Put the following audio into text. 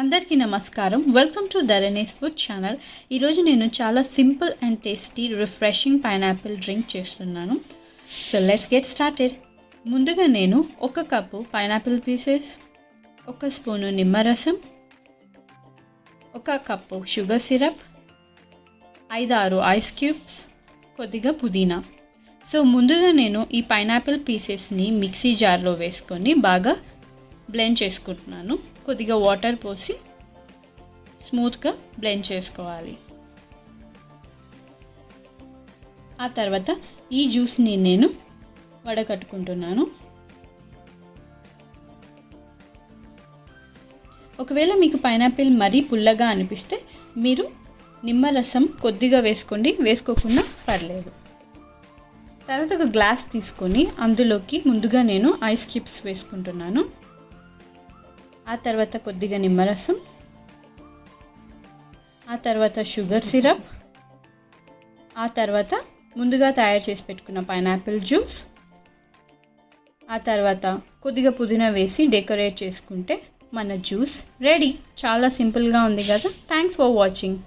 అందరికీ నమస్కారం. Welcome to Dharani food channel. ఈరోజు నేను చాలా simple and tasty refreshing pineapple drink చేస్తున్నాను. So let's get started. ముందుగా నేను 1 కప్పు పైనాపిల్ పీసెస్, 1 స్పూను నిమ్మరసం, 1 cup sugar syrup, 5-6 ice cubes, కొద్దిగా పుదీనా. సో ముందుగా నేను ఈ పైనాపిల్ పీసెస్ని మిక్సీ జార్లో వేసుకొని బాగా బ్లెండ్ చేసుకుంటున్నాను. కొద్దిగా వాటర్ పోసి స్మూత్గా బ్లెండ్ చేసుకోవాలి. ఆ తర్వాత ఈ జ్యూస్ని నేను వడకట్టుకుంటున్నాను. ఒకవేళ మీకు పైనాపిల్ మరీ పుల్లగా అనిపిస్తే మీరు నిమ్మరసం కొద్దిగా వేసుకోండి, వేసుకోకుండా పర్లేదు. తర్వాత ఒక గ్లాస్ తీసుకొని అందులోకి ముందుగా నేను ఐస్ క్యూబ్స్ వేసుకుంటున్నాను. ఆ తర్వాత కొద్దిగా నిమ్మరసం, ఆ తర్వాత షుగర్ సిరప్, ఆ తర్వాత ముందుగా తయారు చేసి పెట్టుకున్న పైనాపిల్ జ్యూస్, ఆ తర్వాత కొద్దిగా పుదీనా వేసి డెకరేట్ చేసుకుంటే మన జ్యూస్ రెడీ. చాలా సింపుల్గా ఉంది కదా. Thanks for watching.